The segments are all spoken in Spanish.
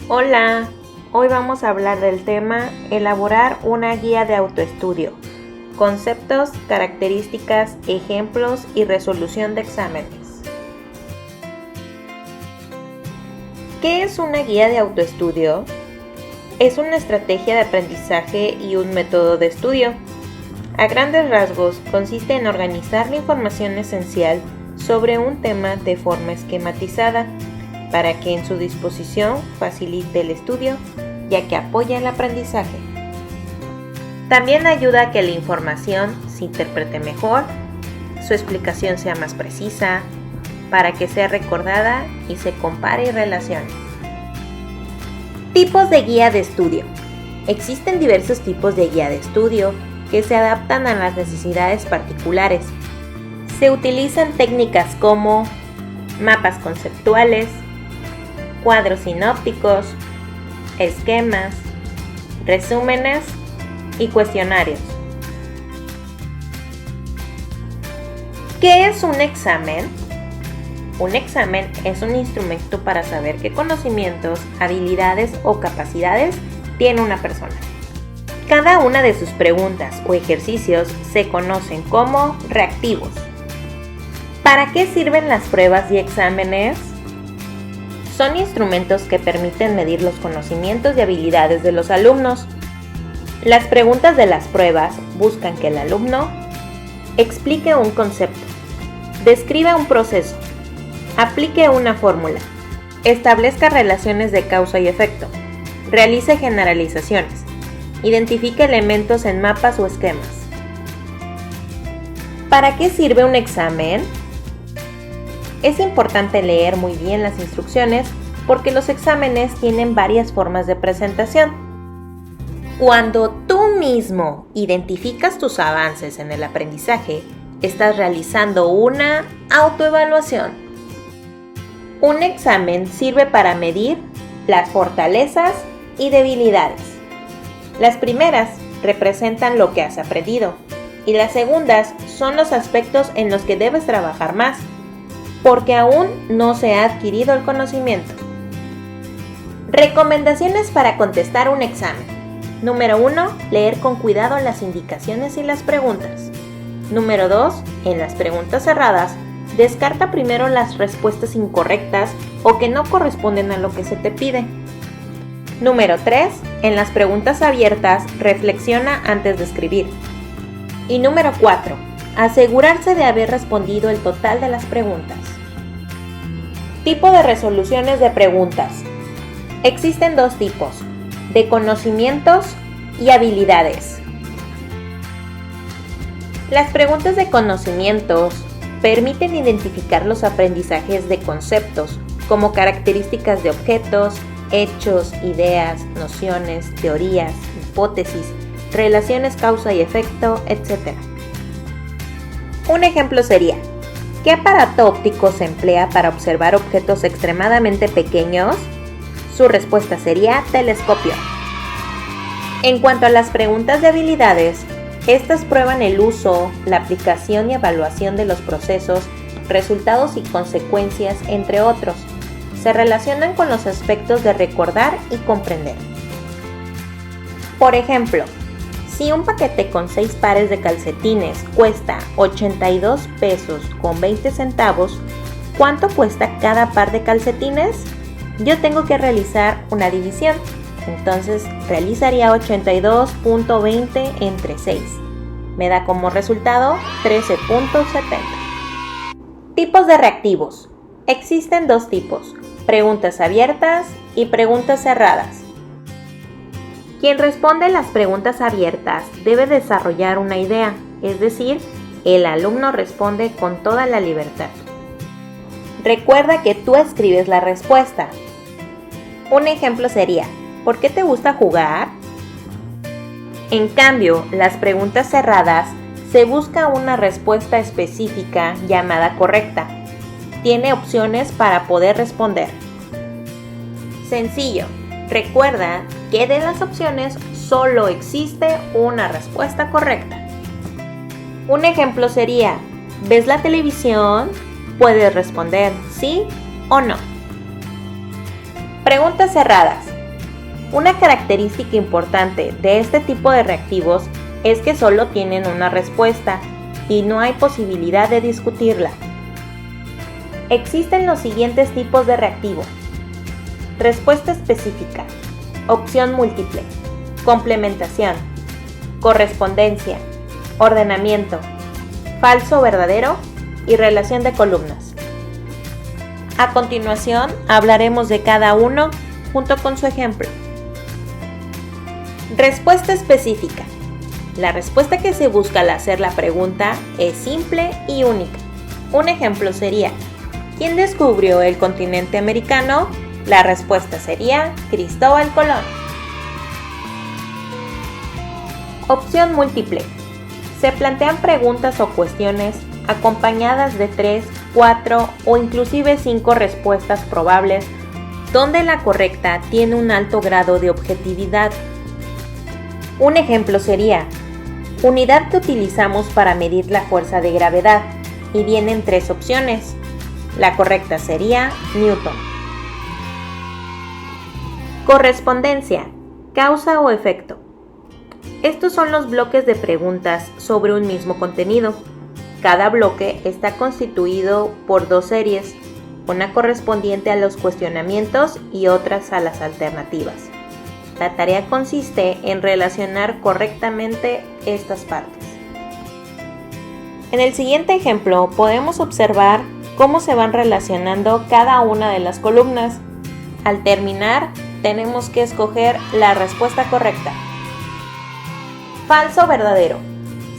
Hola, hoy vamos a hablar del tema elaborar una guía de autoestudio, conceptos, características, ejemplos y resolución de exámenes. ¿Qué es una guía de autoestudio? Es una estrategia de aprendizaje y un método de estudio. A grandes rasgos, consiste en organizar la información esencial sobre un tema de forma esquematizada, para que en su disposición facilite el estudio, ya que apoya el aprendizaje. También ayuda a que la información se interprete mejor, su explicación sea más precisa, para que sea recordada y se compare y relacione. Tipos de guía de estudio. Existen diversos tipos de guía de estudio que se adaptan a las necesidades particulares. Se utilizan técnicas como mapas conceptuales, cuadros sinópticos, esquemas, resúmenes y cuestionarios. ¿Qué es un examen? Un examen es un instrumento para saber qué conocimientos, habilidades o capacidades tiene una persona. Cada una de sus preguntas o ejercicios se conocen como reactivos. ¿Para qué sirven las pruebas y exámenes? Son instrumentos que permiten medir los conocimientos y habilidades de los alumnos. Las preguntas de las pruebas buscan que el alumno explique un concepto, describa un proceso, aplique una fórmula, establezca relaciones de causa y efecto, realice generalizaciones, identifique elementos en mapas o esquemas. ¿Para qué sirve un examen? Es importante leer muy bien las instrucciones porque los exámenes tienen varias formas de presentación. Cuando tú mismo identificas tus avances en el aprendizaje, estás realizando una autoevaluación. Un examen sirve para medir las fortalezas y debilidades. Las primeras representan lo que has aprendido y las segundas son los aspectos en los que debes trabajar más, porque aún no se ha adquirido el conocimiento. Recomendaciones para contestar un examen. Número 1. Leer con cuidado las indicaciones y las preguntas. Número 2. En las preguntas cerradas, descarta primero las respuestas incorrectas o que no corresponden a lo que se te pide. Número 3. En las preguntas abiertas, reflexiona antes de escribir. Y número 4. Asegurarse de haber respondido el total de las preguntas. Tipo de resoluciones de preguntas. Existen dos tipos, de conocimientos y habilidades. Las preguntas de conocimientos permiten identificar los aprendizajes de conceptos, como características de objetos, hechos, ideas, nociones, teorías, hipótesis, relaciones causa y efecto, etc. Un ejemplo sería: ¿qué aparato óptico se emplea para observar objetos extremadamente pequeños? Su respuesta sería telescopio. En cuanto a las preguntas de habilidades, estas prueban el uso, la aplicación y evaluación de los procesos, resultados y consecuencias, entre otros. Se relacionan con los aspectos de recordar y comprender. Por ejemplo, si un paquete con 6 pares de calcetines cuesta 82 pesos con 20 centavos, ¿cuánto cuesta cada par de calcetines? Yo tengo que realizar una división, entonces realizaría 82.20 entre 6. Me da como resultado 13.70. Tipos de reactivos. Existen dos tipos, preguntas abiertas y preguntas cerradas. Quien responde las preguntas abiertas debe desarrollar una idea, es decir, el alumno responde con toda la libertad. Recuerda que tú escribes la respuesta. Un ejemplo sería: ¿por qué te gusta jugar? En cambio, las preguntas cerradas se busca una respuesta específica llamada correcta. Tiene opciones para poder responder. Sencillo. Recuerda que de las opciones solo existe una respuesta correcta. Un ejemplo sería: ¿ves la televisión? Puedes responder sí o no. Preguntas cerradas. Una característica importante de este tipo de reactivos es que solo tienen una respuesta y no hay posibilidad de discutirla. Existen los siguientes tipos de reactivo: respuesta específica, opción múltiple, complementación, correspondencia, ordenamiento, falso o verdadero y relación de columnas. A continuación hablaremos de cada uno junto con su ejemplo. Respuesta específica. La respuesta que se busca al hacer la pregunta es simple y única. Un ejemplo sería: ¿quién descubrió el continente americano? La respuesta sería Cristóbal Colón. Opción múltiple. Se plantean preguntas o cuestiones acompañadas de 3, 4 o inclusive 5 respuestas probables, donde la correcta tiene un alto grado de objetividad. Un ejemplo sería: unidad que utilizamos para medir la fuerza de gravedad, y vienen 3 opciones. La correcta sería Newton. Correspondencia, causa o efecto. Estos son los bloques de preguntas sobre un mismo contenido. Cada bloque está constituido por 2 series, una correspondiente a los cuestionamientos y otras a las alternativas. La tarea consiste en relacionar correctamente estas partes. En el siguiente ejemplo podemos observar cómo se van relacionando cada una de las columnas. Al terminar, tenemos que escoger la respuesta correcta. Falso o verdadero.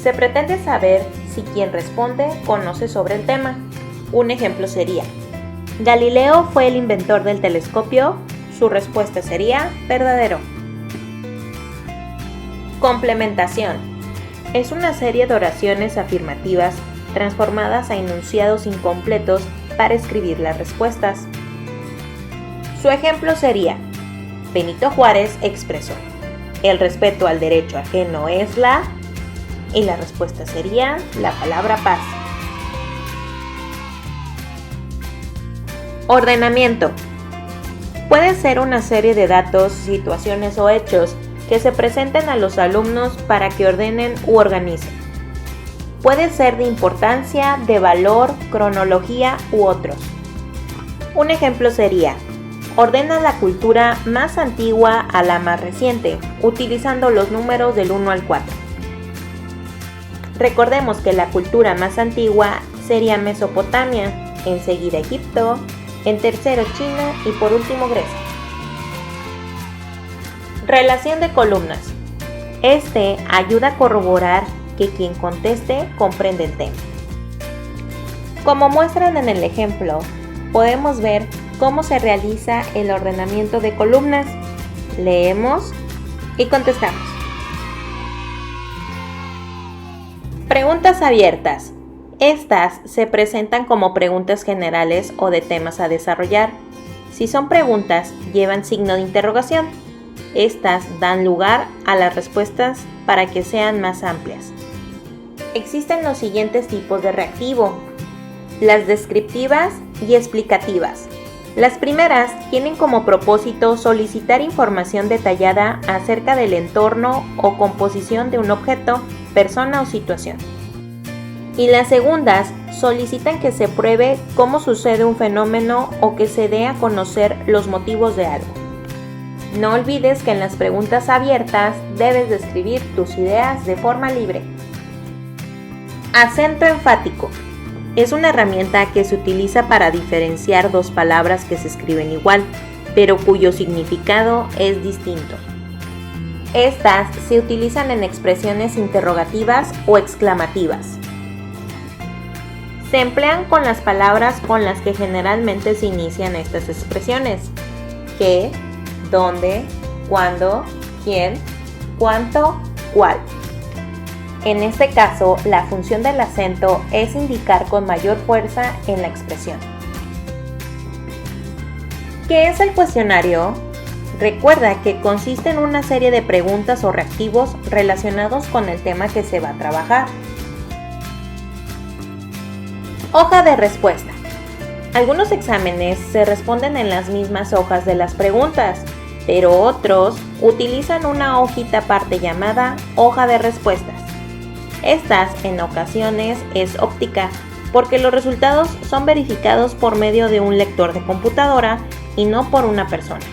Se pretende saber si quien responde conoce sobre el tema. Un ejemplo sería: ¿Galileo fue el inventor del telescopio? Su respuesta sería verdadero. Complementación. Es una serie de oraciones afirmativas transformadas a enunciados incompletos para escribir las respuestas. Su ejemplo sería: Benito Juárez expresó: el respeto al derecho ajeno es la... y la respuesta sería la palabra paz. Ordenamiento. Puede ser una serie de datos, situaciones o hechos que se presenten a los alumnos para que ordenen u organicen. Puede ser de importancia, de valor, cronología u otros. Un ejemplo sería: ordena la cultura más antigua a la más reciente, utilizando los números del 1 al 4. Recordemos que la cultura más antigua sería Mesopotamia, enseguida Egipto, en tercero China y por último Grecia. Relación de columnas. Este ayuda a corroborar que quien conteste comprende el tema. Como muestran en el ejemplo, podemos ver cómo se realiza el ordenamiento de columnas. Leemos y contestamos. Preguntas abiertas. Estas se presentan como preguntas generales o de temas a desarrollar. Si son preguntas, llevan signo de interrogación. Estas dan lugar a las respuestas para que sean más amplias. Existen los siguientes tipos de reactivo: las descriptivas y explicativas. Las primeras tienen como propósito solicitar información detallada acerca del entorno o composición de un objeto, persona o situación. Y las segundas solicitan que se pruebe cómo sucede un fenómeno o que se dé a conocer los motivos de algo. No olvides que en las preguntas abiertas debes describir tus ideas de forma libre. Acento enfático. Es una herramienta que se utiliza para diferenciar dos palabras que se escriben igual, pero cuyo significado es distinto. Estas se utilizan en expresiones interrogativas o exclamativas. Se emplean con las palabras con las que generalmente se inician estas expresiones: qué, dónde, cuándo, quién, cuánto, cuál. En este caso, la función del acento es indicar con mayor fuerza en la expresión. ¿Qué es el cuestionario? Recuerda que consiste en una serie de preguntas o reactivos relacionados con el tema que se va a trabajar. Hoja de respuesta. Algunos exámenes se responden en las mismas hojas de las preguntas, pero otros utilizan una hojita aparte llamada hoja de respuestas. Estas en ocasiones es óptica porque los resultados son verificados por medio de un lector de computadora y no por una persona.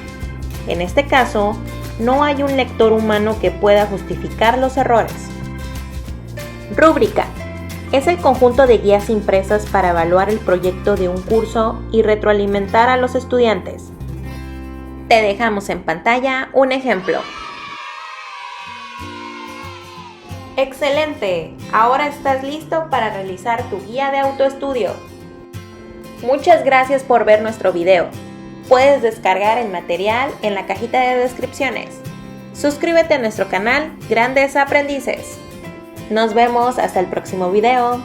En este caso, no hay un lector humano que pueda justificar los errores. Rúbrica. Es el conjunto de guías impresas para evaluar el proyecto de un curso y retroalimentar a los estudiantes. Te dejamos en pantalla un ejemplo. ¡Excelente! Ahora estás listo para realizar tu guía de autoestudio. Muchas gracias por ver nuestro video. Puedes descargar el material en la cajita de descripciones. Suscríbete a nuestro canal Grandes Aprendices. Nos vemos hasta el próximo video.